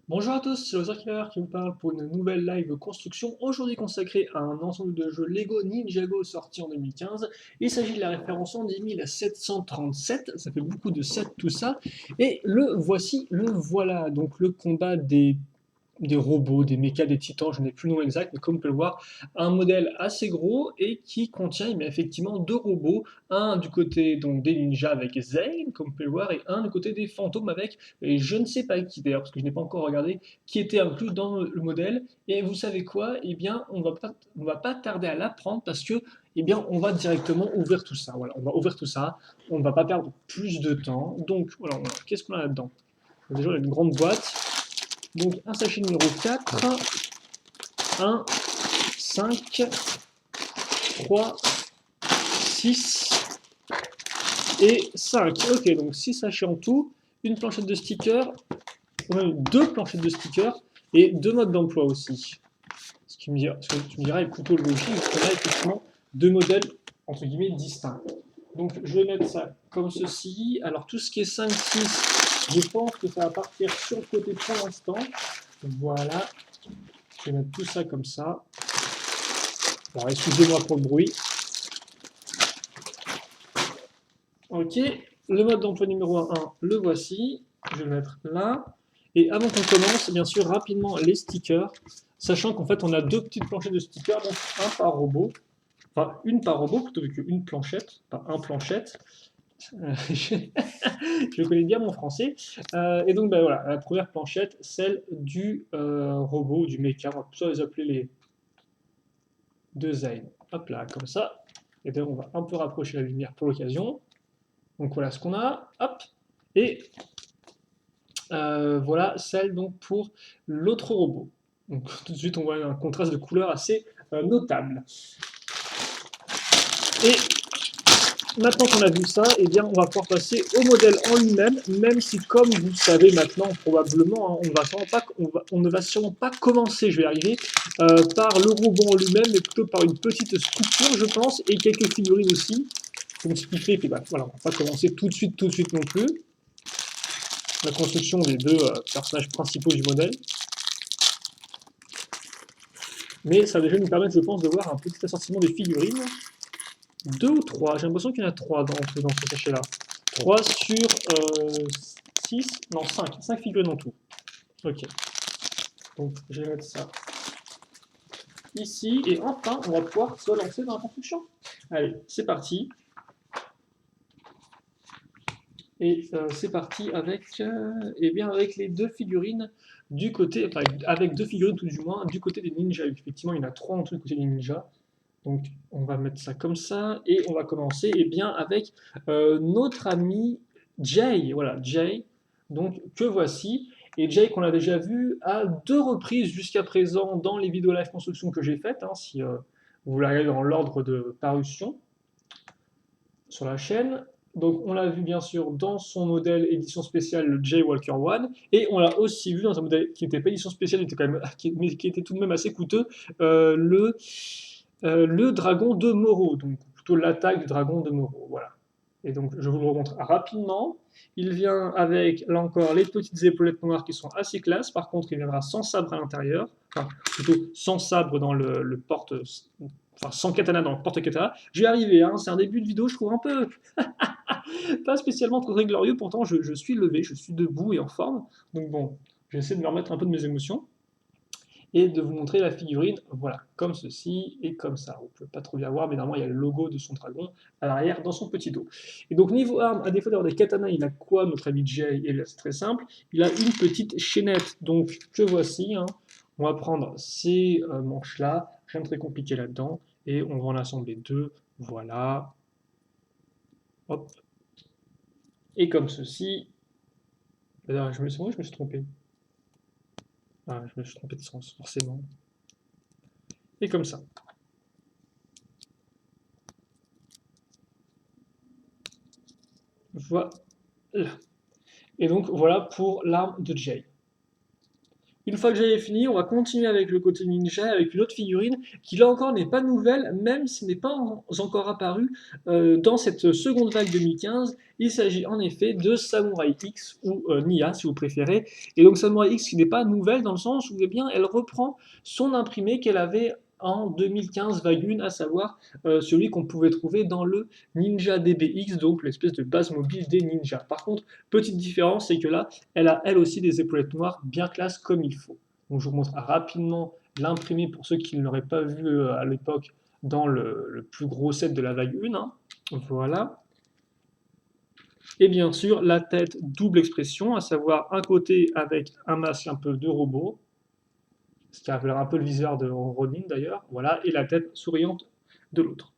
Bonjour à tous, c'est Lothar qui vous parle pour une nouvelle live construction, aujourd'hui consacrée à un ensemble de jeux Lego Ninjago sorti en 2015. Il s'agit de la référence en 10737, ça fait beaucoup de 7 tout ça, et le voici, le voilà, donc le combat des robots, des mechas, des titans, je n'ai plus le nom exact, mais comme vous pouvez le voir, un modèle assez gros et qui contient effectivement deux robots, un du côté donc des ninjas avec Zane, comme vous pouvez le voir, et un du côté des fantômes avec je ne sais pas qui d'ailleurs, parce que je n'ai pas encore regardé, qui était inclus dans le modèle. Et vous savez quoi? Eh bien, on va pas tarder à l'apprendre parce que, eh bien, on va directement ouvrir tout ça. Voilà, on va ouvrir tout ça. On ne va pas perdre plus de temps. Donc, voilà, qu'est-ce qu'on a là-dedans? Déjà, on a une grande boîte. Donc un sachet numéro 4, 1, 5, 3, 6 et 5. Ok, donc 6 sachets en tout, une planchette de stickers, ou même deux planchettes de stickers et deux modes d'emploi aussi. Ce que tu me diras est plutôt logique, parce qu'on a effectivement deux modèles entre guillemets distincts. Donc je vais mettre ça comme ceci. Alors tout ce qui est 5, 6, je pense que ça va partir sur le côté pour l'instant. Voilà, je vais mettre tout ça comme ça. Alors excusez-moi pour le bruit. Ok, le mode d'emploi numéro 1, le voici. Je vais le mettre là. Et avant qu'on commence, bien sûr, rapidement les stickers, sachant qu'en fait on a deux petites planchettes de stickers, donc un par robot, enfin une par robot plutôt qu'une planchette, pas un planchette. Je connais bien mon français. Et donc ben, voilà, la première planchette, celle du robot, du mecha, on va plutôt les appeler les deux Zane. Hop là, comme ça. Et d'ailleurs on va un peu rapprocher la lumière pour l'occasion. Donc voilà ce qu'on a. Hop. Et voilà celle donc pour l'autre robot. Donc tout de suite on voit un contraste de couleur assez notable. Et maintenant qu'on a vu ça, eh bien, on va pouvoir passer au modèle en lui-même, même si, comme vous le savez maintenant, probablement, hein, on ne va sûrement pas commencer, je vais arriver, par le robot en lui-même, mais plutôt par une petite sculpture, je pense, et quelques figurines aussi. Donc, ce qui fait que, bah, voilà, on ne va pas commencer tout de suite non plus. La construction des deux personnages principaux du modèle. Mais ça va déjà nous permettre, je pense, de voir un petit assortiment des figurines. Deux ou trois, j'ai l'impression qu'il y en a trois dans ce sachet-là. 3 sur 6, non 5, 5 figurines en tout. Ok, donc je vais mettre ça ici, et enfin on va pouvoir se lancer dans la construction. Allez, c'est parti. Et c'est parti avec, eh bien avec les deux figurines du côté, enfin avec deux figurines tout du moins du côté des ninjas. Effectivement, il y en a trois en tout du côté des ninjas. Donc on va mettre ça comme ça et on va commencer eh bien, avec notre ami Jay. Voilà, Jay, donc que voici. Et Jay qu'on a déjà vu à deux reprises jusqu'à présent dans les vidéos live construction que j'ai faites, hein, si vous voulez regarder dans l'ordre de parution sur la chaîne. Donc on l'a vu bien sûr dans son modèle édition spéciale, le Jay Walker One, et on l'a aussi vu dans un modèle qui n'était pas édition spéciale, mais qui était tout de même assez coûteux, le dragon de Moro, donc plutôt l'attaque du dragon de Moro. Voilà. Et donc je vous le remontre rapidement. Il vient avec, là encore, les petites épaulettes noires qui sont assez classe. Par contre, il viendra sans sabre à l'intérieur, enfin plutôt sans sabre dans le porte, enfin sans katana dans le porte-katana. J'y arrivé, hein, c'est un début de vidéo, je trouve un peu pas spécialement très glorieux, pourtant je suis levé, je suis debout et en forme. Donc bon, j'essaie de me remettre un peu de mes émotions et de vous montrer la figurine, voilà, comme ceci et comme ça. On ne peut pas trop bien voir, mais normalement il y a le logo de son dragon à l'arrière dans son petit dos. Et donc niveau armes, à défaut d'avoir des katanas, il a quoi notre ami Jay? Et là c'est très simple, il a une petite chaînette, donc que voici, hein. On va prendre ces manches-là, rien de très compliqué là-dedans, et on va en assembler deux, voilà, hop, et comme ceci. D'ailleurs, je me suis trompé. Ah, je me suis trompé de sens, forcément. Et comme ça. Voilà. Et donc voilà pour l'arme de Jay. Une fois que j'avais fini, on va continuer avec le côté ninja, avec une autre figurine qui là encore n'est pas nouvelle, même si n'est pas encore apparue dans cette seconde vague 2015. Il s'agit en effet de Samurai X ou Nia si vous préférez. Et donc Samurai X qui n'est pas nouvelle dans le sens où eh bien, elle reprend son imprimé qu'elle avait en 2015 vague 1, à savoir celui qu'on pouvait trouver dans le Ninja DBX, donc l'espèce de base mobile des ninjas. Par contre, petite différence, c'est que là, elle a elle aussi des épaulettes noires bien classe comme il faut. Donc je vous montre rapidement l'imprimé pour ceux qui ne l'auraient pas vu à l'époque dans le plus gros set de la vague 1. Hein. Voilà. Et bien sûr, la tête double expression, à savoir un côté avec un masque un peu de robot, ce qui rappellera un peu le viseur de Ronin d'ailleurs, voilà, et la tête souriante de l'autre.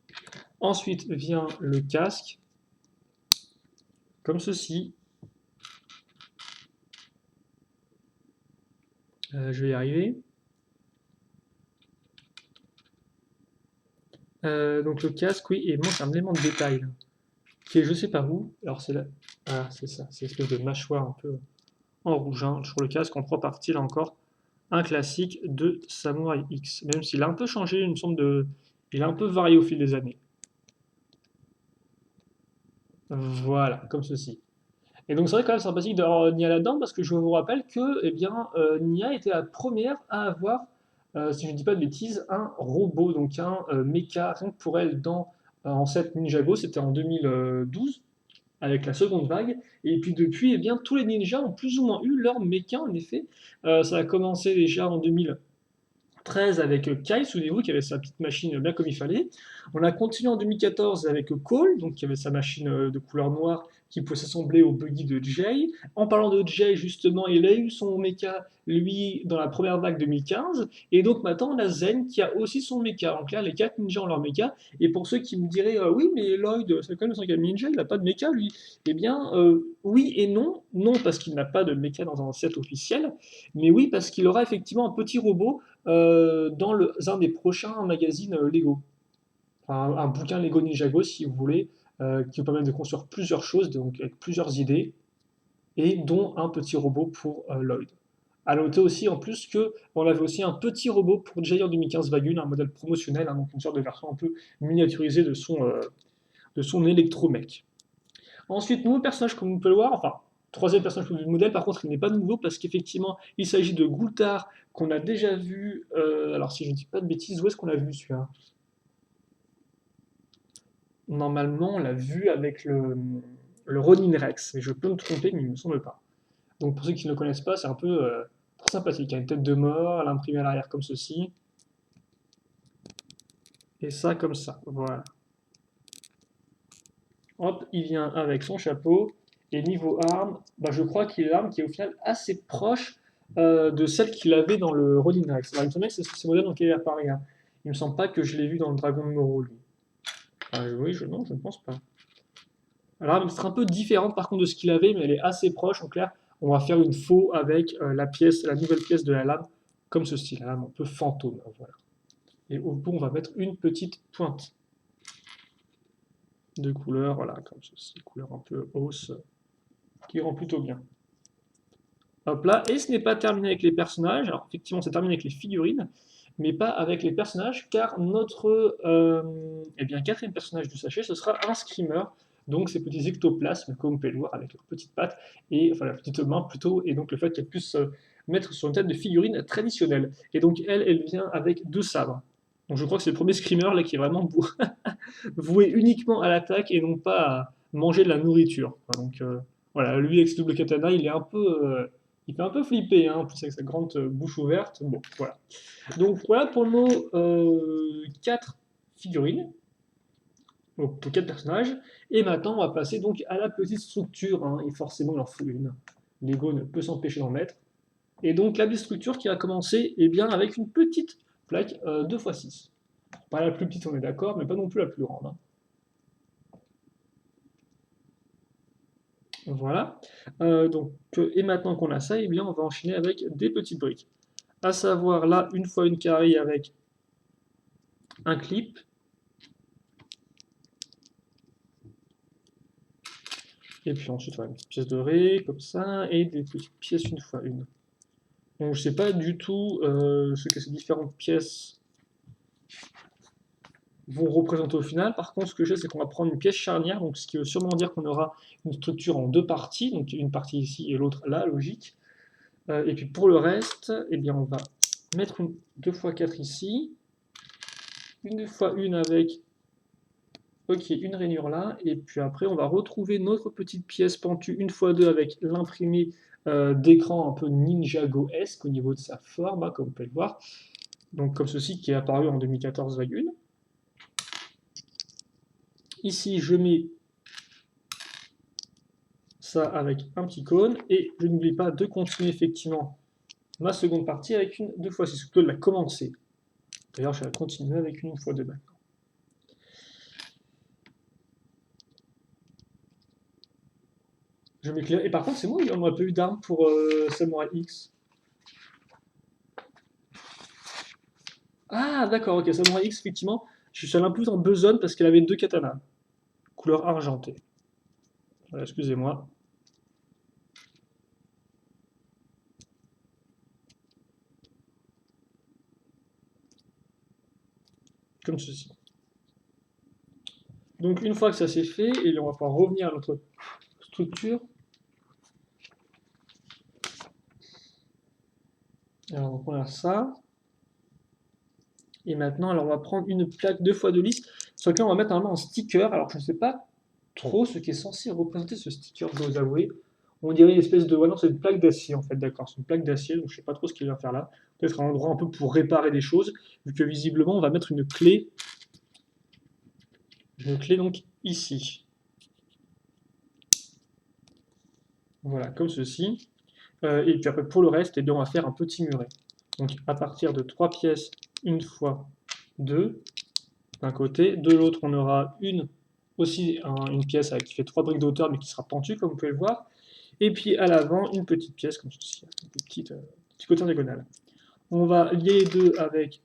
Ensuite vient le casque, comme ceci. Je vais y arriver. Donc le casque, oui, et il manque un élément de détail, là, qui est je sais pas où. Alors c'est là, ah, c'est ça, c'est une espèce de mâchoire un peu en rouge hein, sur le casque, en trois parties, là encore. Un classique de Samurai X, même s'il a un peu changé, une sorte de... Il a un peu varié au fil des années. Voilà, comme ceci. Et donc c'est vrai quand même sympathique d'avoir Nia là-dedans, parce que je vous rappelle que eh bien, Nia était la première à avoir, si je ne dis pas de bêtises, un robot, donc un mecha, rien que pour elle, dans en 7 Ninjago, c'était en 2012, avec la seconde vague. Et puis depuis, eh bien, tous les ninjas ont plus ou moins eu leur mecha, en effet. Ça a commencé déjà en 2013 avec Kai, souvenez-vous, qui avait sa petite machine bien comme il fallait. On a continué en 2014 avec Cole, donc qui avait sa machine de couleur noire qui pouvait s'assembler au buggy de Jay. En parlant de Jay, justement, il a eu son mecha, lui, dans la première vague 2015. Et donc maintenant, on a Zen qui a aussi son mecha. En clair, les 4 ninjas ont leur mecha. Et pour ceux qui me diraient, oui, mais Lloyd, c'est quand même un ninja, il n'a pas de mecha, lui. Eh bien, oui et non. Non, parce qu'il n'a pas de mecha dans un set officiel. Mais oui, parce qu'il aura effectivement un petit robot dans un des prochains magazines Lego. Enfin, un bouquin Lego Ninjago, si vous voulez, qui vous permet de construire plusieurs choses, donc avec plusieurs idées, et dont un petit robot pour Lloyd. À noter aussi en plus que on avait aussi un petit robot pour Jay en 2015 Vagun, un modèle promotionnel, hein, donc une sorte de version un peu miniaturisée de son électromech. Ensuite, nouveau personnage comme vous pouvez le voir, enfin, troisième personnage du modèle, par contre, il n'est pas nouveau parce qu'effectivement, il s'agit de Goultar qu'on a déjà vu. Alors, si je ne dis pas de bêtises, où est-ce qu'on l'a vu celui-là? Normalement, on l'a vu avec le Ronin Rex, mais je peux me tromper, mais il ne me semble pas. Donc, pour ceux qui ne le connaissent pas, c'est un peu très sympathique. Il a une tête de mort, elle a imprimé à l'arrière comme ceci, et ça comme ça. Voilà. Hop, il vient avec son chapeau. Et niveau arme, bah, je crois qu'il est l'arme qui est au final assez proche de celle qu'il avait dans le Ronin Rex. Alors, il me semblait que c'est ce modèle dont il est apparu. Hein. Il me semble pas que je l'ai vu dans le Dragon de Moro, lui. Oui, non, je ne pense pas. Alors, elle sera un peu différente par contre de ce qu'il avait, mais elle est assez proche. En clair, on va faire une faux avec la nouvelle pièce de la lame, comme ceci, la lame un peu fantôme. Voilà. Et au bout, on va mettre une petite pointe de couleur, voilà, comme ceci, couleur un peu hausse, qui rend plutôt bien. Hop là, et ce n'est pas terminé avec les personnages. Alors effectivement, c'est terminé avec les figurines, mais pas avec les personnages, car notre eh bien, quatrième personnage du sachet, ce sera un screamer. Donc ces petits ectoplasmes, comme vous pouvez le voir, avec leurs petites pattes, et enfin la petite main plutôt, et donc le fait qu'elle puisse se mettre sur une tête de figurine traditionnelle. Et donc elle vient avec deux sabres. Donc je crois que c'est le premier screamer là qui est vraiment voué uniquement à l'attaque et non pas à manger de la nourriture. Donc voilà, lui avec ce double katana, il est un peu il fait un peu flipper, hein, en plus avec sa grande bouche ouverte. Bon, voilà. Donc voilà pour nos 4 figurines, donc pour 4 personnages. Et maintenant, on va passer donc à la petite structure, hein, et forcément, il en faut une. Lego ne peut s'empêcher d'en mettre. Et donc la petite structure qui va commencer eh bien, avec une petite plaque 2x6. Pas la plus petite, on est d'accord, mais pas non plus la plus grande. Hein. Voilà. Et maintenant qu'on a ça, eh bien, on va enchaîner avec des petites briques. À savoir là, une fois une carré avec un clip. Et puis ensuite, voilà, une petite pièce dorée, comme ça, et des petites pièces une fois une. Donc je ne sais pas du tout ce que ces différentes pièces vont représenter au final. Par contre, ce que je sais, c'est qu'on va prendre une pièce charnière, donc ce qui veut sûrement dire qu'on aura une structure en deux parties, donc une partie ici et l'autre là, logique. Et puis pour le reste, eh bien, on va mettre une 2x4 ici, une 2x1 avec une rainure là, et puis après on va retrouver notre petite pièce pentue 1x2 avec l'imprimé d'écran un peu Ninjago-esque au niveau de sa forme, hein, comme vous pouvez le voir. Donc comme ceci qui est apparu en 2014,1. Ici je mets ça avec un petit cône, et je n'oublie pas de continuer effectivement ma seconde partie avec une 2x6, plutôt de la commencer. D'ailleurs je vais continuer avec une 1x2 maintenant. Je m'éclaire. Et par contre, c'est moi, on n'a pas eu d'armes pour Samurai X. Ah, d'accord, ok, Samurai X, effectivement, je suis allé un peu en besogne parce qu'elle avait deux katanas, couleur argentée. Voilà, excusez-moi. Comme ceci. Donc, une fois que ça c'est fait, et on va pouvoir revenir à notre structure. Alors, on a ça. Et maintenant, alors, on va prendre une plaque 2x2 lisse, sur laquelle on va mettre normalement un sticker. Alors, je ne sais pas trop ce qui est censé représenter ce sticker, je dois vous avouer. On dirait une espèce de... Ouais, non, c'est une plaque d'acier, en fait, d'accord. C'est une plaque d'acier, donc je ne sais pas trop ce qu'il vient faire là. Peut-être un endroit un peu pour réparer des choses, vu que visiblement, on va mettre une clé donc ici. Voilà, comme ceci. Et puis après, pour le reste, eh bien, on va faire un petit muret. Donc, à partir de 3 pièces, une fois 2, d'un côté. De l'autre, on aura aussi une pièce qui fait 3 briques de hauteur, mais qui sera pentue, comme vous pouvez le voir. Et puis à l'avant, une petite pièce, comme ceci, un petit côté en diagonale. On va lier les deux avec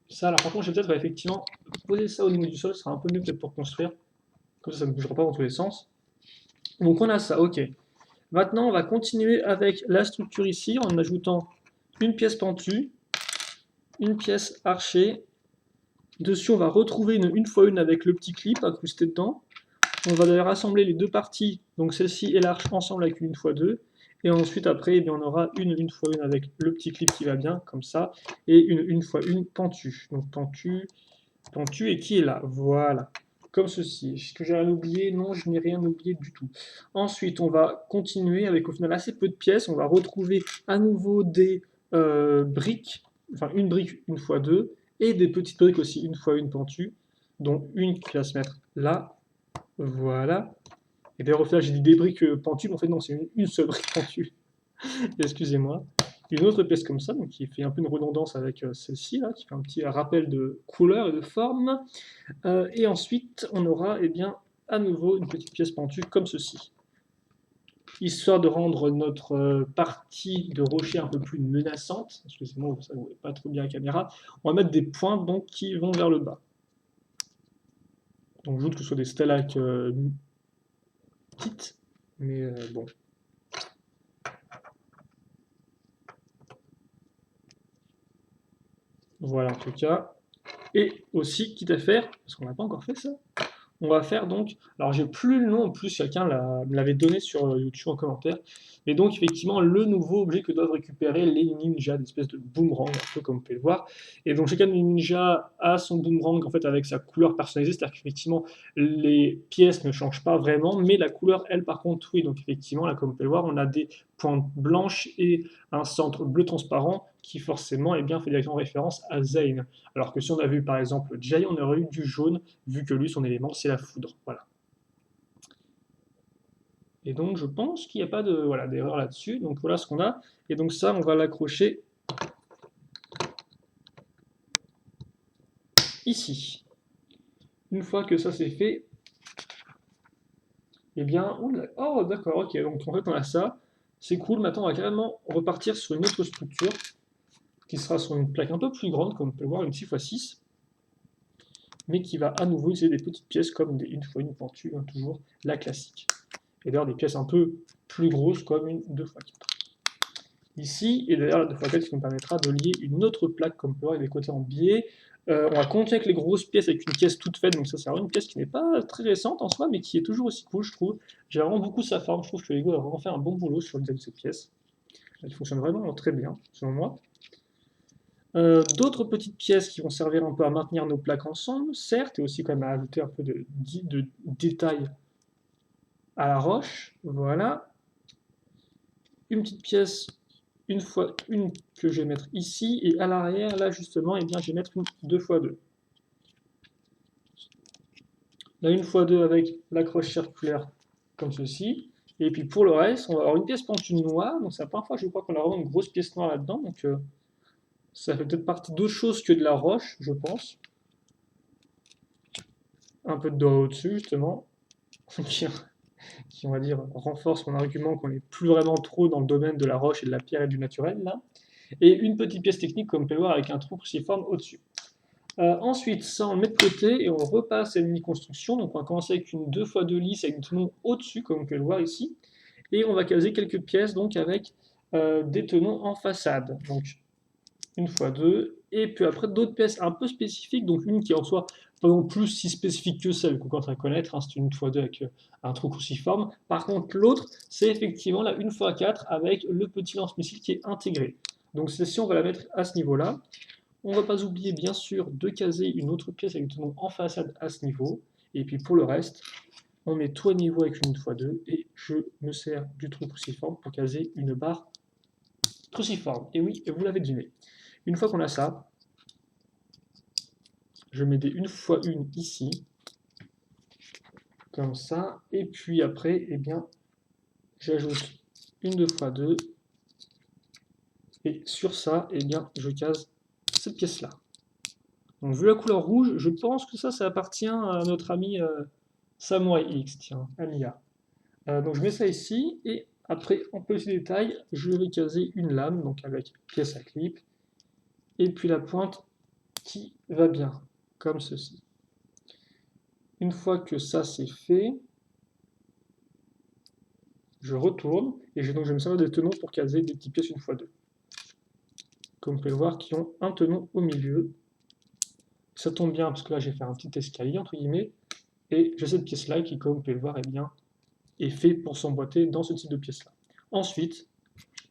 ça. Alors par contre, je vais peut-être effectivement poser ça au niveau du sol, ce sera un peu mieux peut-être pour construire. Comme ça ne bougera pas dans tous les sens. Donc on a ça, ok. Maintenant, on va continuer avec la structure ici, en ajoutant une pièce pentue, une pièce archée. Dessus, on va retrouver une 1x1 avec le petit clip incrusté dedans. On va d'ailleurs assembler les deux parties, donc celle-ci et l'arche, ensemble avec une 1x2. Et ensuite, après, eh bien, on aura une 1x1 avec le petit clip qui va bien, comme ça, et une 1x1 pentue. Donc pentue, pentue, et qui est là. Voilà. Comme ceci. Est-ce que j'ai rien oublié? Non, je n'ai rien oublié du tout. Ensuite, on va continuer avec au final assez peu de pièces. On va retrouver à nouveau des briques, enfin une brique 1x2, et des petites briques aussi 1x1 pentues, dont une qui va se mettre là. Voilà. Et d'ailleurs, au final, j'ai dit des briques pentues, mais en fait, non, c'est une seule brique pentue. Excusez-moi. Une autre pièce comme ça, donc qui fait un peu une redondance avec celle-ci, là, qui fait un petit rappel de couleur et de forme. Et ensuite, on aura eh bien, à nouveau une petite pièce pentue comme ceci. Histoire de rendre notre partie de rocher un peu plus menaçante, excusez-moi, ça ne voit pas trop bien la caméra, on va mettre des points donc, qui vont vers le bas. Donc je doute que ce soit des stalactites, mais bon. Voilà en tout cas. Et aussi, quitte à faire, parce qu'on n'a pas encore fait ça, on va faire donc, alors j'ai plus le nom, en plus quelqu'un me l'avait donné sur YouTube en commentaire, mais donc effectivement le nouveau objet que doivent récupérer les ninjas, des espèces de boomerang, un peu comme vous pouvez le voir. Et donc chacun des ninjas a son boomerang en fait avec sa couleur personnalisée, c'est-à-dire qu'effectivement les pièces ne changent pas vraiment, mais la couleur elle par contre oui, donc effectivement là comme vous pouvez le voir on a des pointes blanches et un centre bleu transparent qui forcément eh bien, fait directement référence à Zane. Alors que si on a vu par exemple Jay, on aurait eu du jaune, vu que lui, son élément, c'est la foudre. Voilà. Et donc, je pense qu'il n'y a pas de, voilà, d'erreur là-dessus. Donc, voilà ce qu'on a. Et donc, ça, on va l'accrocher ici. Une fois que ça, c'est fait, eh bien, oh, d'accord, ok. Donc, en fait, on a ça. C'est cool. Maintenant, on va carrément repartir sur une autre structure qui sera sur une plaque un peu plus grande, comme on peut le voir, une 6x6, mais qui va à nouveau utiliser des petites pièces comme des 1x1 pentue, hein, toujours la classique. Et d'ailleurs, des pièces un peu plus grosses comme une 2x4. ici, et d'ailleurs la 2x4 qui nous permettra de lier une autre plaque, comme on peut voir avec des côtés en biais. On va continuer avec les grosses pièces, avec une caisse toute faite, donc ça c'est vraiment une pièce qui n'est pas très récente en soi, mais qui est toujours aussi cool, je trouve. J'aime vraiment beaucoup sa forme, je trouve que Lego a vraiment fait un bon boulot sur le design de cette pièce. Elle fonctionne vraiment très bien, selon moi. D'autres petites pièces qui vont servir un peu à maintenir nos plaques ensemble, certes, et aussi quand même à ajouter un peu de détail à la roche. Voilà. Une petite pièce, une que je vais mettre ici, et à l'arrière, là justement, eh bien, je vais mettre une 2x2. La 1x2 avec l'accroche circulaire comme ceci. Et puis pour le reste, on va avoir une pièce pentue noire. Donc c'est la première fois, je crois qu'on a vraiment une grosse pièce noire là-dedans. Donc ça fait peut-être partie d'autre chose que de la roche, je pense. Un peu de doigt au-dessus, justement, qui, on va dire, renforce mon argument qu'on n'est plus vraiment trop dans le domaine de la roche et de la pierre et du naturel, là. Et une petite pièce technique, comme on peut le voir, avec un trou cruciforme au-dessus. Ensuite, ça, on le met de côté et on repasse à une mini-construction. Donc, on va commencer avec une 2x2 lisse avec des tenons au-dessus, comme on peut le voir ici. Et on va caser quelques pièces donc avec des tenons en façade. Donc, une fois deux. Et puis après, d'autres pièces un peu spécifiques. Donc, une qui en soit pas non plus si spécifique que celle qu'on compte à connaître. Hein, c'est une fois deux avec un trou cruciforme. Par contre, l'autre, c'est effectivement la 1x4 avec le petit lance-missile qui est intégré. Donc, celle-ci, on va la mettre à ce niveau-là. On ne va pas oublier, bien sûr, de caser une autre pièce avec le tenon en façade à ce niveau. Et puis pour le reste, on met tout à niveau avec une 1x2 et je me sers du trou cruciforme pour caser une barre cruciforme. Et oui, vous l'avez deviné. Une fois qu'on a ça, je mets des 1x1 ici, comme ça. Et puis après, eh bien, j'ajoute une 2x2. Et sur ça, eh bien, je case cette pièce-là. Donc, vu la couleur rouge, je pense que ça appartient à notre ami Samurai X, tiens, Amiya. Donc, je mets ça ici, et après, en petit détail, je vais caser une lame, donc avec pièce à clip, et puis la pointe qui va bien, comme ceci. Une fois que ça c'est fait, je retourne, et donc je vais me servir des tenons pour caser des petites pièces 1x2. Comme vous pouvez le voir, qui ont un tenon au milieu. Ça tombe bien, parce que là j'ai fait un petit escalier, entre guillemets, et j'ai cette pièce-là qui, comme vous pouvez le voir, est fait pour s'emboîter dans ce type de pièce-là. Ensuite,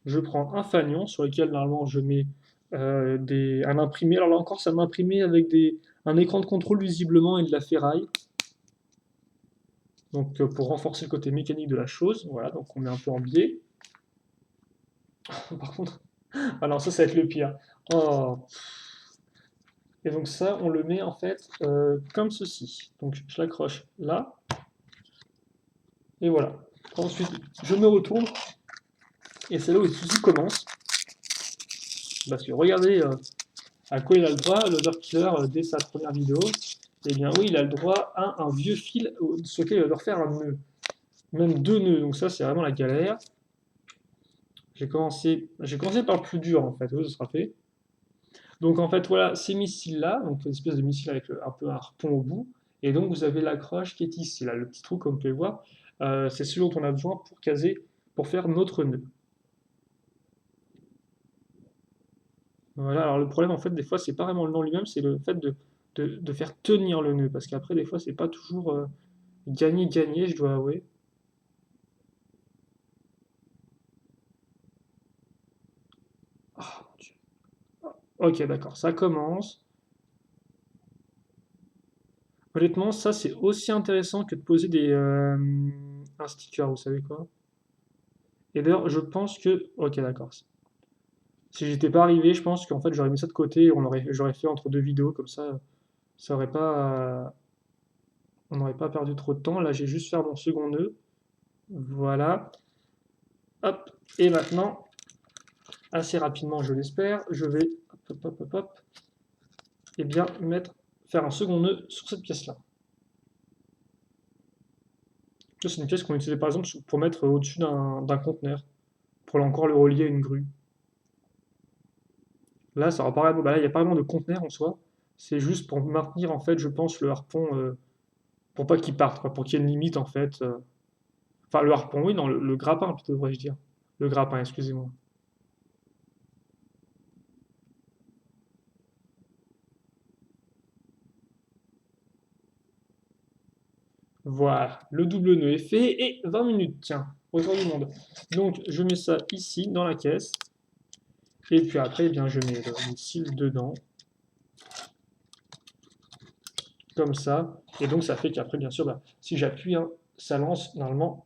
je prends un fanion sur lequel normalement je mets un imprimé. Alors là encore, c'est un imprimé avec un écran de contrôle visiblement et de la ferraille. Donc pour renforcer le côté mécanique de la chose, voilà, donc on met un peu en biais. Par contre, alors ça va être le pire. Oh. Et donc ça, on le met en fait comme ceci. Donc je l'accroche là. Et voilà. Ensuite, je me retourne. Et c'est là où le souci commence. Parce que regardez à quoi il a le droit, l'Overkiller, dès sa première vidéo. Eh bien oui, il a le droit à un vieux fil sur lequel il va devoir faire un nœud. Même deux nœuds, donc ça c'est vraiment la galère. J'ai commencé par le plus dur en fait, oui, ce sera fait. Donc en fait voilà, ces missiles-là, donc une espèce de missile avec un peu un harpon au bout, et donc vous avez l'accroche qui est ici, là, le petit trou comme vous pouvez voir, c'est celui dont on a besoin pour caser, pour faire notre nœud. Voilà, alors le problème en fait des fois c'est pas vraiment le nœud lui-même, c'est le fait de faire tenir le nœud, parce qu'après des fois c'est pas toujours gagné, je dois avouer. Oh, mon Dieu. Ok, d'accord, ça commence. Honnêtement, ça c'est aussi intéressant que de poser un sticker, vous savez quoi? Et d'ailleurs, je pense que. Ok, d'accord. Si j'étais pas arrivé, je pense qu'en fait j'aurais mis ça de côté et j'aurais fait entre deux vidéos, comme ça aurait pas, on n'aurait pas perdu trop de temps. Là, j'ai juste fait mon second nœud. Voilà. Hop. Et maintenant, assez rapidement, je l'espère, je vais hop, hop, hop, hop, et bien faire un second nœud sur cette pièce-là. C'est une pièce qu'on utilisait par exemple pour mettre au-dessus d'un conteneur, pour encore le relier à une grue. Là, ça apparaît, bah là, il n'y a pas vraiment de conteneur en soi. C'est juste pour maintenir, en fait, je pense, le harpon, pour pas qu'il parte, quoi, pour qu'il y ait une limite, en fait. Enfin, le harpon, oui, non, le grappin, plutôt, devrais-je dire. Le grappin, excusez-moi. Voilà, le double nœud est fait et 20 minutes, tiens, record du monde. Donc je mets ça ici dans la caisse et puis après, eh bien, je mets le missile dedans, comme ça. Et donc ça fait qu'après, bien sûr, bah, si j'appuie, hein, ça lance normalement.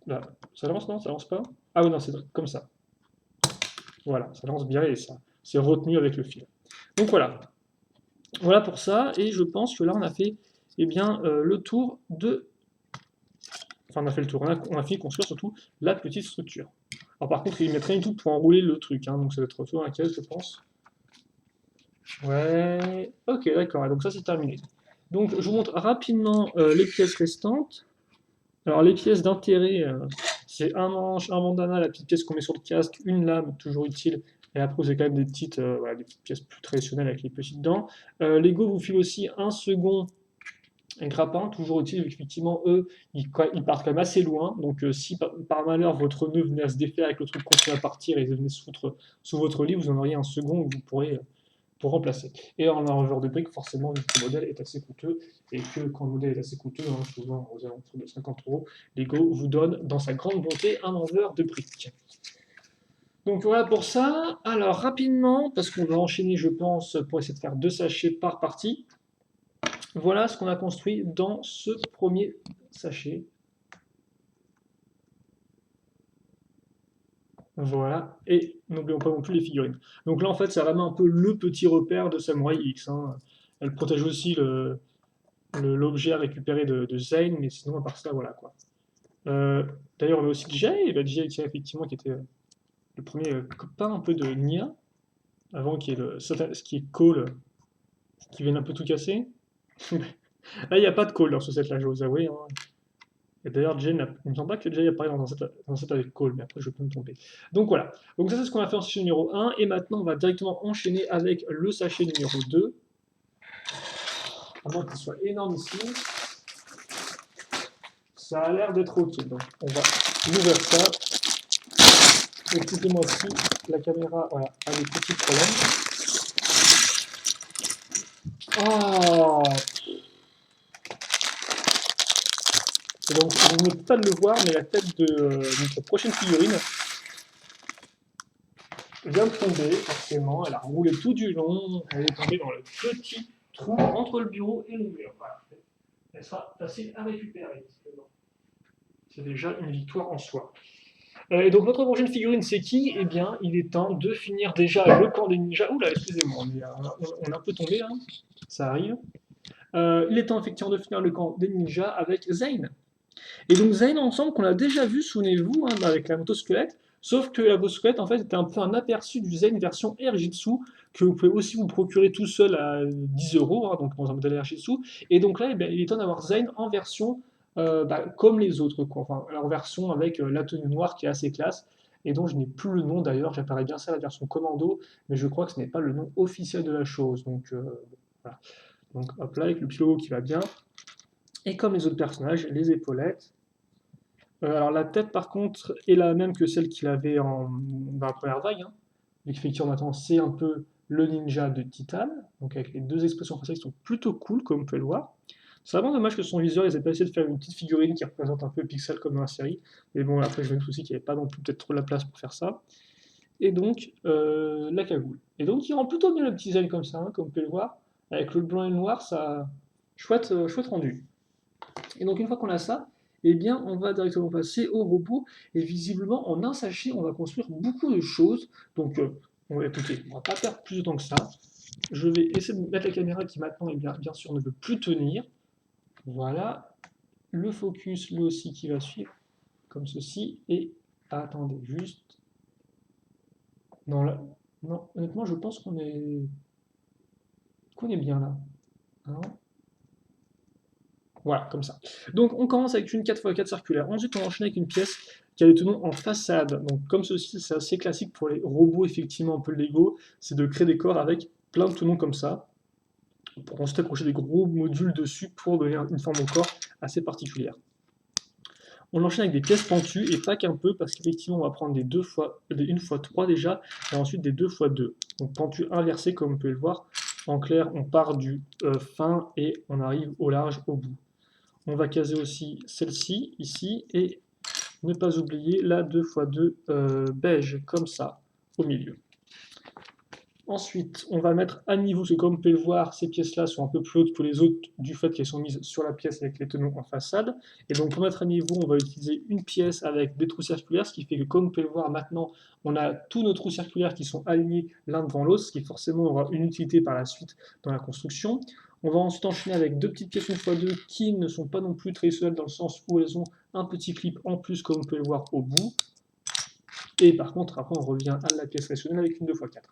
Là, ça lance, non? Ça lance pas? Ah oui, non, c'est comme ça. Voilà, ça lance bien et ça c'est retenu avec le fil. Donc voilà, voilà pour ça. Et je pense que là, on a fait eh bien, le tour de. Enfin, on a fait le tour, on a fini de construire surtout la petite structure. Alors par contre, il met rien du tout pour enrouler le truc, hein, donc ça va être autour dans la caisse, je pense. Ouais, ok, d'accord, donc ça c'est terminé. Donc je vous montre rapidement les pièces restantes. Alors les pièces d'intérêt, c'est un manche, un bandana, la petite pièce qu'on met sur le casque, une lame, toujours utile. Et après, vous avez quand même des petites, voilà, des petites pièces plus traditionnelles avec les petites dents. Lego vous file aussi un second grappin, toujours utile, vu qu'effectivement, eux, ils partent quand même assez loin. Donc si par malheur, votre nœud venait à se défaire avec le truc continue à partir et venait sous votre lit, vous en auriez un second où vous pourrez pour remplacer. Et en largeur de briques, forcément, vu que le modèle est assez coûteux, et que quand le modèle est assez coûteux, hein, souvent aux alentours de 50 euros, Lego vous donne, dans sa grande bonté, un envers de briques. Donc voilà pour ça. Alors rapidement, parce qu'on va enchaîner, je pense, pour essayer de faire 2 sachets par partie. Voilà ce qu'on a construit dans ce premier sachet. Voilà, et n'oublions pas non plus les figurines. Donc là, en fait, c'est vraiment un peu le petit repère de Samurai X, hein. Elle protège aussi l'objet à récupérer de Zane, mais sinon, à part ça, voilà quoi. Euh, D'ailleurs, on a aussi Jay, bah, Jay qui, effectivement, qui était le premier copain un peu de Nia, avant qu'il y ait ce qui est Cole, qui vienne un peu tout casser. Là, il n'y a pas de Cole dans ce set-là, je vais vous avouer, hein. Et d'ailleurs, Jay, il me semble pas que Jay apparaît dans un set avec Cole, mais après, je peux me tromper. Donc voilà. Donc ça, c'est ce qu'on a fait en sachet numéro 1, et maintenant, on va directement enchaîner avec le sachet numéro 2. À moins qu'il soit énorme ici. Ça a l'air d'être ok, donc on va ouvrir ça. Excusez-moi si la caméra voilà, a des petits problèmes. Oh. Et donc, vous ne pouvez pas le voir, mais la tête de notre prochaine figurine vient de tomber, forcément. Elle a roulé tout du long. Elle est tombée dans le petit trou entre le bureau et le mur. Voilà. Elle sera facile à récupérer. C'est déjà une victoire en soi. Et donc notre prochaine figurine, c'est qui? Eh bien, il est temps de finir déjà le camp des ninjas. Oula, excusez-moi, on a un peu tombé là, ça arrive. Il est temps effectivement de finir le camp des ninjas avec Zane. Et donc Zane, ensemble, qu'on a déjà vu, souvenez-vous, hein, avec la motosquelette, sauf que la motosquelette, en fait, était un peu un aperçu du Zane version Air Jitsu, que vous pouvez aussi vous procurer tout seul à 10 euros, hein, donc dans un modèle Air Jitsu. Et donc là, eh bien, il est temps d'avoir Zane en version comme les autres, quoi. Enfin, en version avec la tenue noire qui est assez classe, et dont je n'ai plus le nom d'ailleurs, j'apparaît bien ça la version commando, mais je crois que ce n'est pas le nom officiel de la chose. Donc voilà. Donc hop là, avec le petit logo qui va bien. Et comme les autres personnages, les épaulettes. Alors la tête par contre est la même que celle qu'il avait dans la première vague, hein. Effectivement maintenant c'est un peu le ninja de Titan, donc avec les deux expressions faciales qui sont plutôt cool comme vous pouvez le voir. C'est vraiment dommage que son viseur, ils aient pas essayé de faire une petite figurine qui représente un peu Pixel comme dans la série. Mais bon, après, j'ai le souci qu'il n'y avait pas non plus peut-être trop la place pour faire ça. Et donc, la cagoule. Et donc, il rend plutôt bien le petit design comme ça, hein, comme vous pouvez le voir. Avec le blanc et le noir, ça. Chouette, chouette rendu. Et donc, une fois qu'on a ça, eh bien, on va directement passer au robot. Et visiblement, en un sachet, on va construire beaucoup de choses. Donc, écoutez, on va pas perdre plus de temps que ça. Je vais essayer de mettre la caméra qui maintenant, eh bien sûr, ne veut plus tenir. Voilà, le focus lui aussi qui va suivre, comme ceci, et attendez juste. Non, là, non, honnêtement, je pense qu'on est bien là. Hein. Voilà, comme ça. Donc on commence avec une 4x4 circulaire. Ensuite, on enchaîne avec une pièce qui a des tenons en façade. Donc comme ceci, c'est assez classique pour les robots, effectivement, un peu Lego, c'est de créer des corps avec plein de tenons comme ça, pour ensuite accrocher des gros modules dessus pour donner une forme au corps assez particulière. On enchaîne avec des pièces pentues et pas qu'un peu parce qu'effectivement on va prendre des 1x3 déjà et ensuite des 2x2. Donc pentu inversé comme vous pouvez le voir. En clair, on part du fin et on arrive au large au bout. On va caser aussi celle-ci, ici, et ne pas oublier la 2x2 beige, comme ça, au milieu. Ensuite, on va mettre à niveau, parce que comme vous pouvez le voir, ces pièces-là sont un peu plus hautes que les autres du fait qu'elles sont mises sur la pièce avec les tenons en façade. Et donc pour mettre à niveau, on va utiliser une pièce avec des trous circulaires, ce qui fait que comme vous pouvez le voir maintenant, on a tous nos trous circulaires qui sont alignés l'un devant l'autre, ce qui forcément aura une utilité par la suite dans la construction. On va ensuite enchaîner avec deux petites pièces 1x2 qui ne sont pas non plus traditionnelles dans le sens où elles ont un petit clip en plus, comme vous pouvez le voir au bout. Et par contre, après, on revient à la pièce traditionnelle avec une 2x4.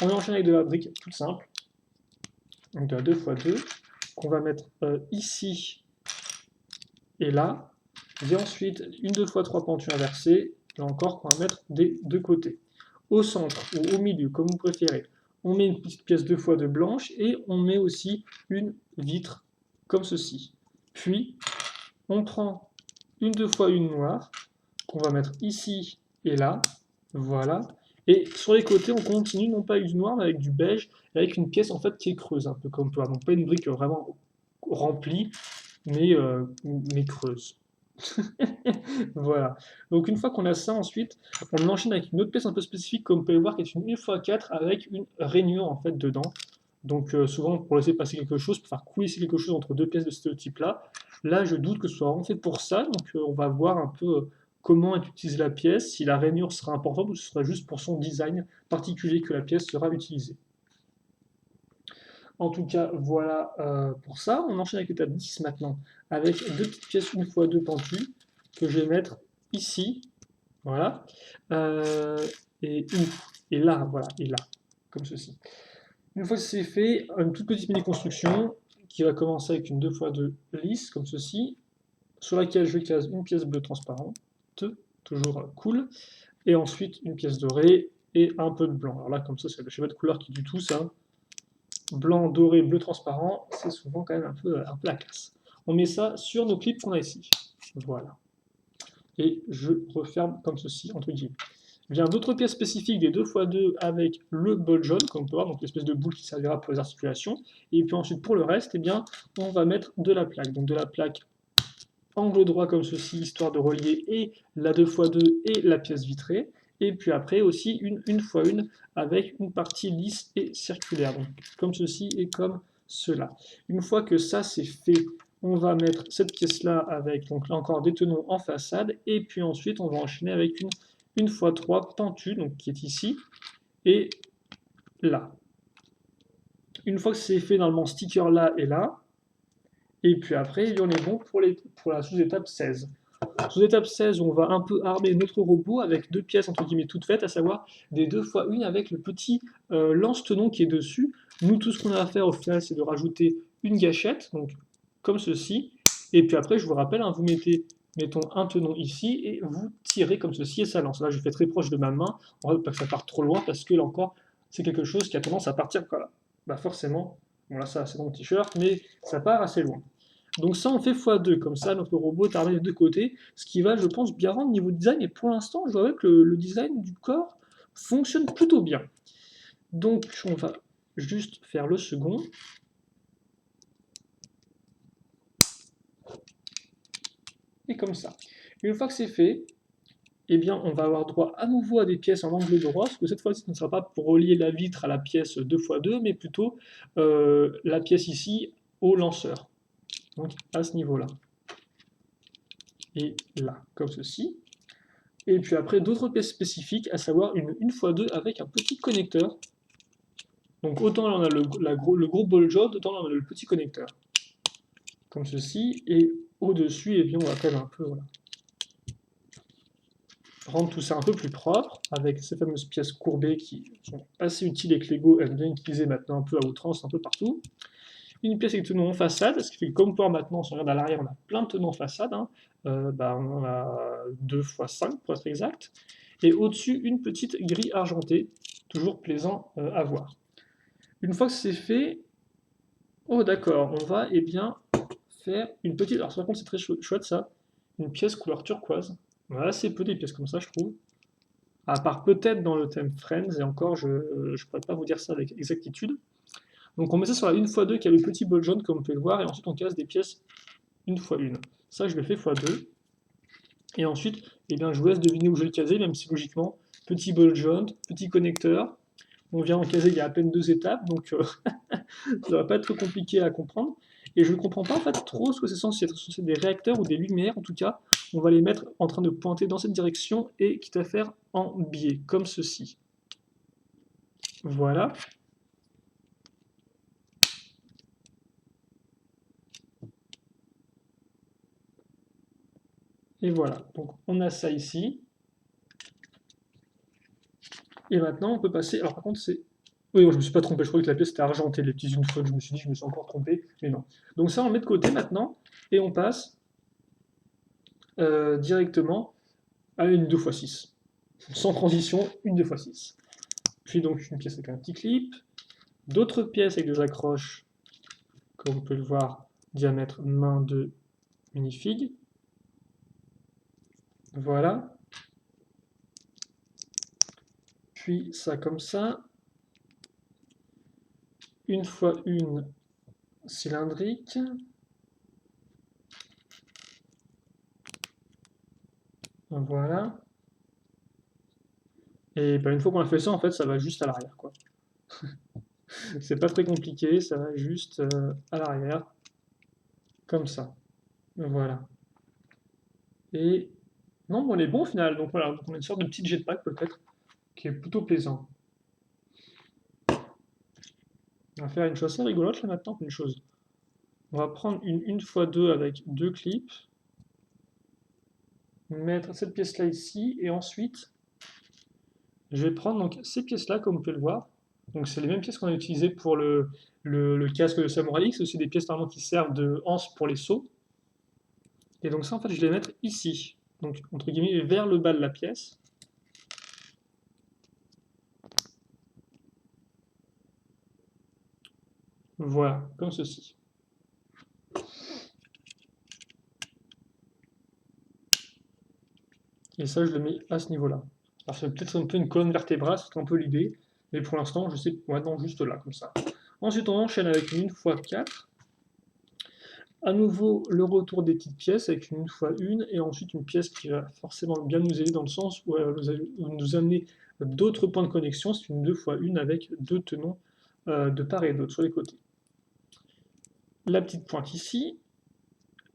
On enchaîne avec de la brique toute simple, donc de la 2x2, qu'on va mettre ici et là. Et ensuite, une 2x3 pentue inversée, là encore, qu'on va mettre des deux côtés. Au centre ou au milieu, comme vous préférez, on met une petite pièce 2x2 blanche et on met aussi une vitre comme ceci. Puis, on prend une 2x1 noire, qu'on va mettre ici et là, voilà. Et sur les côtés, on continue non pas avec du noir, mais avec du beige, avec une pièce en fait qui est creuse, un peu comme toi. Donc pas une brique vraiment remplie, mais creuse. Voilà. Donc une fois qu'on a ça, ensuite, on enchaîne avec une autre pièce un peu spécifique, comme vous pouvez le voir, qui est une 1x4 avec une rainure en fait dedans. Donc souvent pour laisser passer quelque chose, pour faire coulisser quelque chose entre deux pièces de ce type-là. Là, je doute que ce soit vraiment fait pour ça, donc on va voir un peu comment est utilisée la pièce, si la rainure sera importante ou ce sera juste pour son design particulier que la pièce sera utilisée. En tout cas, voilà pour ça. On enchaîne avec l'étape 10 maintenant, avec deux petites pièces 1x2 pentues que je vais mettre ici, voilà, et où, et là, voilà, et là, comme ceci. Une fois que c'est fait, une toute petite mini-construction qui va commencer avec une 2x2 lisse, comme ceci, sur laquelle je case une pièce bleue transparente, toujours cool, et ensuite une pièce dorée et un peu de blanc. Alors là, comme ça, c'est le schéma de couleur qui est du tout ça. Blanc, doré, bleu transparent, c'est souvent quand même un peu la classe. On met ça sur nos clips qu'on a ici. Voilà. Et je referme comme ceci, entre guillemets. Vient d'autres pièces spécifiques des 2x2 avec le bol jaune, comme on peut voir, donc l'espèce de boule qui servira pour les articulations. Et puis ensuite, pour le reste, eh bien, on va mettre de la plaque. Donc de la plaque angle droit comme ceci, histoire de relier et la 2x2 et la pièce vitrée. Et puis après aussi une 1x1 avec une partie lisse et circulaire, donc comme ceci et comme cela. Une fois que ça c'est fait, on va mettre cette pièce-là avec donc là encore des tenons en façade, et puis ensuite on va enchaîner avec une 1x3 pentue, donc qui est ici, et là. Une fois que c'est fait, normalement sticker là et là, et puis après, on est bon pour la sous-étape 16. Sous-étape 16, on va un peu armer notre robot avec deux pièces entre guillemets toutes faites, à savoir des 2x1 avec le petit lance-tenon qui est dessus. Nous, tout ce qu'on a à faire au final, c'est de rajouter une gâchette, donc comme ceci. Et puis après, je vous rappelle, hein, vous mettons un tenon ici et vous tirez comme ceci et ça lance. Là, je fais très proche de ma main, on va pas que ça parte trop loin parce que là encore, c'est quelque chose qui a tendance à partir bah forcément. Bon là, ça c'est dans mon t-shirt, mais ça part assez loin. Donc ça, on fait x2, comme ça, notre robot est armé des deux côtés, ce qui va, je pense, bien rendre niveau design, et pour l'instant, je vois que le design du corps fonctionne plutôt bien. Donc, on va juste faire le second. Et comme ça. Une fois que c'est fait, eh bien, on va avoir droit à nouveau à des pièces en angle droit, parce que cette fois-ci, ce ne sera pas pour relier la vitre à la pièce 2x2, mais plutôt la pièce ici au lanceur. Donc à ce niveau-là. Et là, comme ceci. Et puis après, d'autres pièces spécifiques, à savoir une 1x2 avec un petit connecteur. Donc autant là on a le gros ball job, autant là on a le petit connecteur. Comme ceci. Et au-dessus, eh bien, on va quand même un peu voilà, rendre tout ça un peu plus propre, avec ces fameuses pièces courbées qui sont assez utiles et que Lego aime bien utiliser maintenant un peu à outrance, un peu partout. Une pièce avec tenons en façade, ce qui fait que comme pour maintenant, si on regarde à l'arrière, on a plein de tenons en façade, hein. Bah, on en a 2x5 pour être exact, et au-dessus une petite grille argentée, toujours plaisant à voir. Une fois que c'est fait, oh d'accord, on va eh bien faire une petite, alors par contre c'est très chouette ça, une pièce couleur turquoise, on a assez peu des pièces comme ça je trouve, à part peut-être dans le thème Friends, et encore je ne pourrais pas vous dire ça avec exactitude. Donc on met ça sur la 1x2 qui a le petit bol jaune comme vous pouvez le voir, et ensuite on casse des pièces une fois une. Ça, je le fais x2. Et ensuite, eh bien, je vous laisse deviner où je vais le caser, même si logiquement, petit ball joint, petit connecteur. On vient en caser il y a à peine 2 étapes, donc ça va pas être compliqué à comprendre. Et je ne comprends pas en fait trop ce que c'est censé être. C'est des réacteurs ou des lumières, en tout cas, on va les mettre en train de pointer dans cette direction et quitte à faire en biais, comme ceci. Voilà. Et voilà, donc on a ça ici. Et maintenant on peut passer. Alors par contre, c'est. Oui, je ne me suis pas trompé, je croyais que la pièce était argentée, les petits une fois, je me suis dit, je me suis encore trompé, mais non. Donc ça, on le met de côté maintenant, et on passe directement à une 2x6. Sans transition, une 2x6. Puis donc une pièce avec un petit clip, d'autres pièces avec des accroches, comme vous pouvez le voir, diamètre main de minifig. Voilà. Puis ça comme ça. Une fois une cylindrique. Voilà. Et ben, une fois qu'on a fait ça, en fait, ça va juste à l'arrière, quoi. C'est pas très compliqué, ça va juste à l'arrière, comme ça. Voilà. Et non, bon, on est bon au final. Donc voilà, donc on a une sorte de petit jetpack peut-être, qui est plutôt plaisant. On va faire une chose assez rigolote là maintenant, une chose. On va prendre une 1x2 avec 2 clips, mettre cette pièce-là ici, et ensuite, je vais prendre donc ces pièces-là, comme vous pouvez le voir. Donc c'est les mêmes pièces qu'on a utilisées pour le casque de Samurai X, c'est aussi des pièces normalement qui servent de anse pour les sauts. Et donc ça, en fait, je vais les mettre ici, donc entre guillemets vers le bas de la pièce. Voilà, comme ceci. Et ça, je le mets à ce niveau-là. Alors c'est peut-être un peu une colonne vertébrale, c'est un peu l'idée, mais pour l'instant, je sais, ouais, non, juste là, comme ça. Ensuite, on enchaîne avec une 1x4. À nouveau, le retour des petites pièces avec une 1x1, et ensuite une pièce qui va forcément bien nous aider dans le sens où elle va nous amener d'autres points de connexion. C'est une 2x1 avec deux tenons de part et d'autre sur les côtés. La petite pointe ici.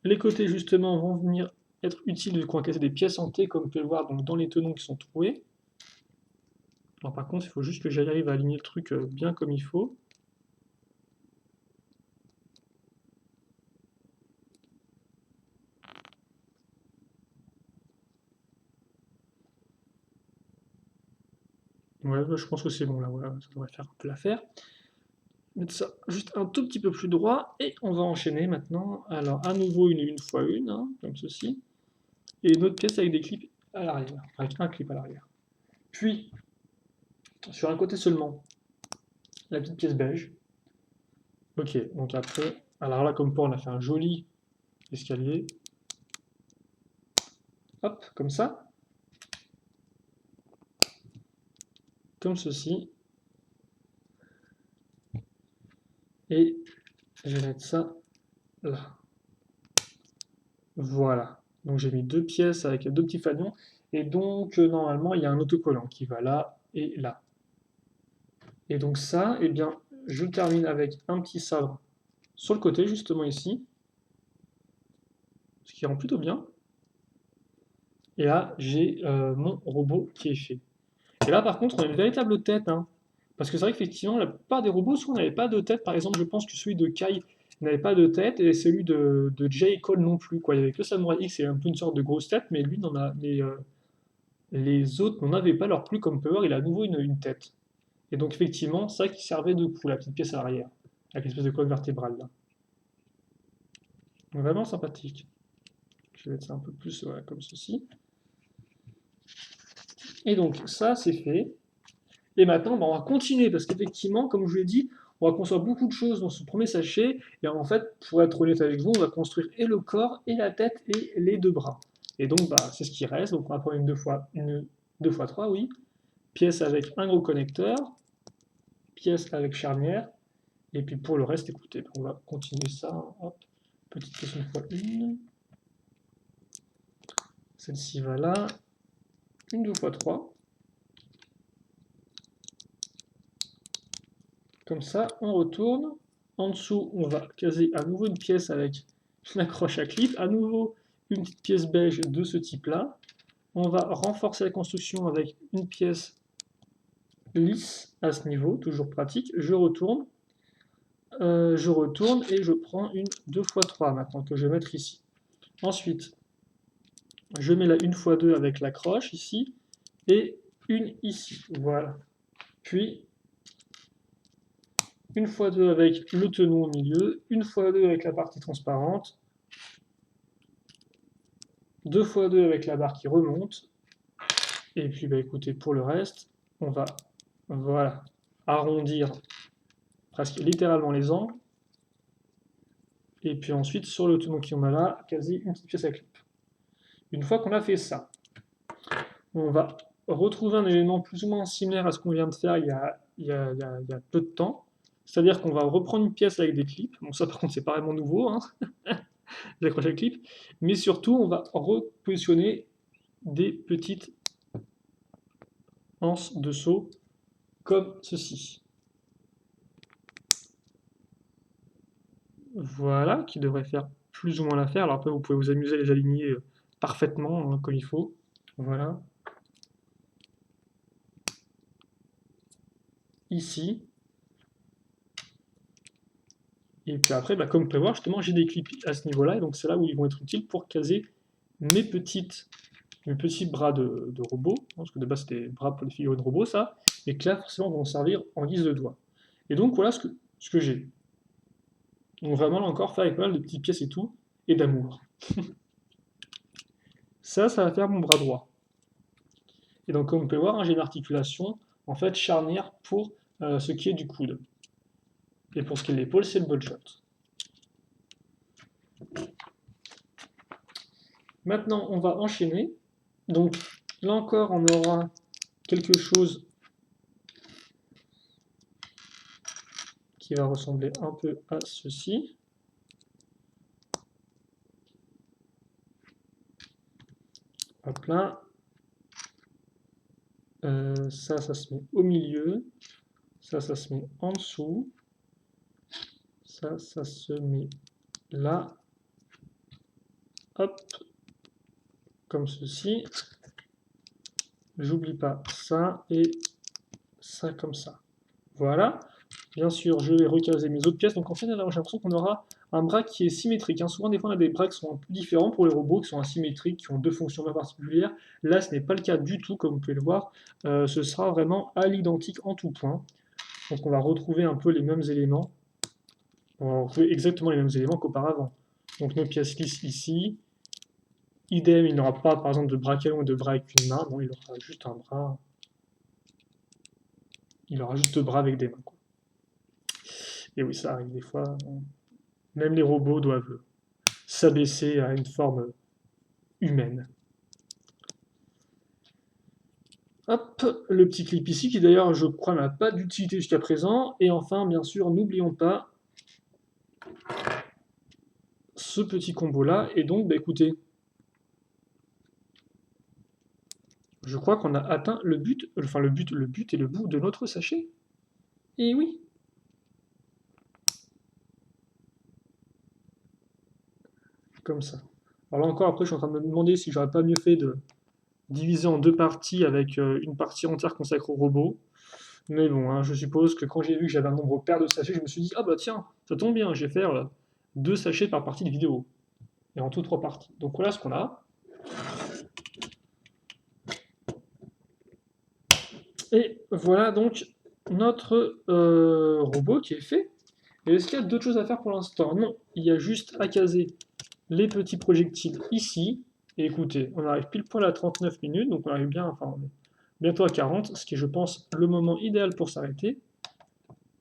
Les côtés, justement, vont venir être utiles vu qu'on va casser des pièces en T, comme vous pouvez le voir donc, dans les tenons qui sont troués. Alors, par contre, il faut juste que j'arrive à aligner le truc bien comme il faut. Ouais, je pense que c'est bon là, voilà, ça devrait faire un peu l'affaire. Mettre ça juste un tout petit peu plus droit et on va enchaîner maintenant. Alors à nouveau une 1x1, hein, comme ceci, et une autre pièce avec des clips à l'arrière, avec un clip à l'arrière. Puis sur un côté seulement, la petite pièce beige. Ok, donc après, alors là comme quoi on a fait un joli escalier. Hop, comme ça. Comme ceci. Et je vais mettre ça là. Voilà. Donc j'ai mis deux pièces avec deux petits fanions. Et donc normalement il y a un autocollant qui va là et là. Et donc ça, eh bien, je termine avec un petit sabre sur le côté, justement ici. Ce qui rend plutôt bien. Et là, j'ai mon robot qui est fait. Et là, par contre, on a une véritable tête, hein. Parce que c'est vrai qu'effectivement, la plupart des robots, soit n'avaient pas de tête. Par exemple, je pense que celui de Kai n'avait pas de tête, et celui de J. Cole non plus, quoi. Il n'y avait que Samurai X, et un peu une sorte de grosse tête, mais lui, n'en a, mais, les autres n'en avaient pas, leur plus comme Power, il a à nouveau une tête. Et donc, effectivement, ça qui servait de coup, la petite pièce à l'arrière, avec l'espèce de colonne vertébrale, là. Vraiment sympathique. Je vais mettre ça un peu plus voilà, comme ceci. Et donc, ça, c'est fait. Et maintenant, on va continuer, parce qu'effectivement, comme je vous l'ai dit, on va construire beaucoup de choses dans ce premier sachet. Et en fait, pour être honnête avec vous, on va construire et le corps, et la tête, et les deux bras. Et donc, bah, c'est ce qui reste. Donc, on va prendre une 2x3, oui. Pièce avec un gros connecteur. Pièce avec charnière. Et puis pour le reste, écoutez, on va continuer ça. Hop. Petite pièce 1x1. Celle-ci va là. Une 2x3. Comme ça, on retourne. En dessous, on va caser à nouveau une pièce avec une accroche à clip. À nouveau, une petite pièce beige de ce type-là. On va renforcer la construction avec une pièce lisse à ce niveau, toujours pratique. Je retourne et je prends une 2x3 maintenant que je vais mettre ici. Ensuite, je mets la 1x2 avec l'accroche ici et une ici. Voilà. Puis, 1x2 avec le tenon au milieu, 1x2 avec la partie transparente, 2x2 avec la barre qui remonte. Et puis, bah, écoutez, pour le reste, on va voilà, arrondir presque littéralement les angles. Et puis ensuite, sur le tenon qu'on a là, quasi une petite pièce à clip. Une fois qu'on a fait ça, on va retrouver un élément plus ou moins similaire à ce qu'on vient de faire il y a peu de temps. C'est-à-dire qu'on va reprendre une pièce avec des clips. Bon, ça par contre, c'est pas vraiment nouveau, hein, l'accroche à clip. Mais surtout, on va repositionner des petites anses de saut comme ceci. Voilà, qui devrait faire plus ou moins l'affaire. Alors après, vous pouvez vous amuser à les aligner parfaitement, hein, comme il faut. Voilà. Ici. Et puis après, bah, comme vous pouvez voir, justement, j'ai des clips à ce niveau-là, et donc c'est là où ils vont être utiles pour caser mes petits bras de robot, parce que de base c'était des bras pour les figurines robots, ça, et que là, forcément, vont servir en guise de doigts. Et donc voilà ce que j'ai. Donc vraiment, là encore, faire avec pas mal de petites pièces et tout, et d'amour. Ça va faire mon bras droit. Et donc, comme vous pouvez voir, hein, j'ai une articulation, en fait, charnière pour ce qui est du coude. Et pour ce qui est de l'épaule, c'est le butt joint. Maintenant, on va enchaîner. Donc, là encore, on aura quelque chose qui va ressembler un peu à ceci. Hop là. Ça se met au milieu. Ça se met en dessous. Ça se met là. Hop. Comme ceci. J'oublie pas ça et ça comme ça. Voilà. Bien sûr, je vais recaser mes autres pièces. Donc en fait, là, j'ai l'impression qu'on aura un bras qui est symétrique. Hein. Souvent, des fois, on a des bras qui sont un peu différents pour les robots, qui sont asymétriques, qui ont deux fonctions bien particulières. Là, ce n'est pas le cas du tout, comme vous pouvez le voir. Ce sera vraiment à l'identique en tout point. Donc on va retrouver un peu les mêmes éléments. On va retrouver exactement les mêmes éléments qu'auparavant. Donc nos pièces lisses ici. Idem, il n'aura pas, par exemple, de bras canon et de bras avec une main. Non, il aura juste un bras. Il aura juste deux bras avec des mains, quoi. Et oui, ça arrive des fois. Même les robots doivent s'abaisser à une forme humaine. Hop, le petit clip ici, qui d'ailleurs, je crois, n'a pas d'utilité jusqu'à présent. Et enfin, bien sûr, n'oublions pas ce petit combo-là. Et donc, bah, écoutez, je crois qu'on a atteint le but et le bout de notre sachet. Et oui. Comme ça. Alors là encore, après, je suis en train de me demander si j'aurais pas mieux fait de diviser en deux parties avec une partie entière consacrée au robot. Mais bon, hein, je suppose que quand j'ai vu que j'avais un nombre pair de sachets, je me suis dit, ah bah tiens, ça tombe bien, je vais faire 2 sachets par partie de vidéo. Et en tout 3 parties. Donc voilà ce qu'on a. Et voilà donc notre robot qui est fait. Et est-ce qu'il y a d'autres choses à faire pour l'instant? Non, il y a juste à caser les petits projectiles ici. Et écoutez, on arrive pile poil à 39 minutes, donc on arrive bien, enfin on est bientôt à 40, ce qui est je pense le moment idéal pour s'arrêter.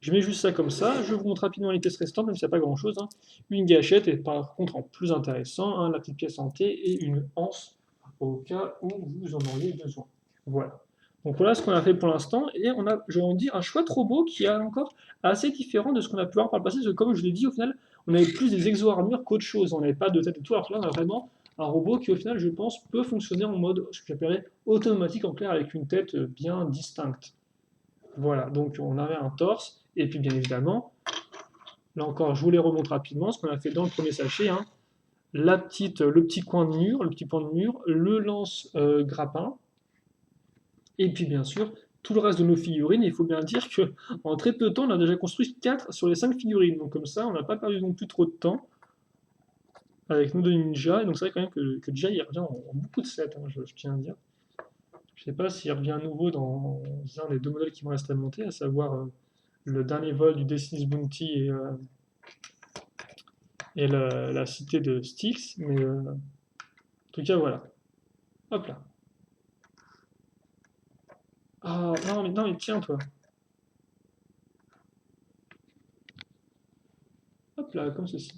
Je mets juste ça comme ça, je vous montre rapidement les pièces restantes, même s'il n'y a pas grand chose. Hein. Une gâchette et par contre en plus intéressant, hein, la petite pièce en T et une anse au cas où vous en auriez besoin. Voilà. Donc voilà ce qu'on a fait pour l'instant, et on a, je vais en dire, un chouette robot qui est encore assez différent de ce qu'on a pu voir par le passé, parce que comme je l'ai dit, au final, on avait plus des exo-armures qu'autre chose, on n'avait pas de tête et tout, alors que là on a vraiment un robot qui au final je pense peut fonctionner en mode, ce que j'appellerais automatique en clair, avec une tête bien distincte. Voilà, donc on avait un torse, et puis bien évidemment, là encore je vous les remonte rapidement, ce qu'on a fait dans le premier sachet, hein, le petit coin de mur, le petit point de mur, le lance grappin, et puis bien sûr tout le reste de nos figurines. Il faut bien dire que en très peu de temps, on a déjà construit 4 sur les 5 figurines. Donc comme ça, on n'a pas perdu non plus trop de temps avec nos deux ninjas. Et donc c'est vrai quand même que déjà il revient en beaucoup de sets, hein, je tiens à dire. Je sais pas s'il revient à nouveau dans un des deux modèles qui me restent à monter, à savoir le dernier vol du Destiny's Bounty et la cité de Styx. Mais en tout cas voilà. Hop là. Ah non mais tiens toi. Hop là, comme ceci.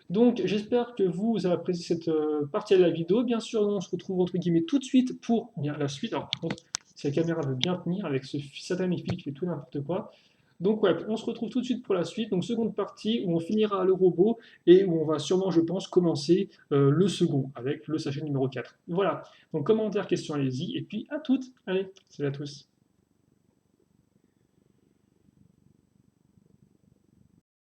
Donc, j'espère que vous avez apprécié cette partie de la vidéo. Bien sûr, on se retrouve entre guillemets tout de suite pour bien, la suite. Alors, par contre, si la caméra veut bien tenir avec ce satané fil qui fait tout n'importe quoi. Donc, ouais, on se retrouve tout de suite pour la suite. Donc, seconde partie où on finira le robot et où on va sûrement, je pense, commencer le second avec le sachet numéro 4. Voilà. Donc, commentaires, questions, allez-y. Et puis, à toutes. Allez, salut à tous.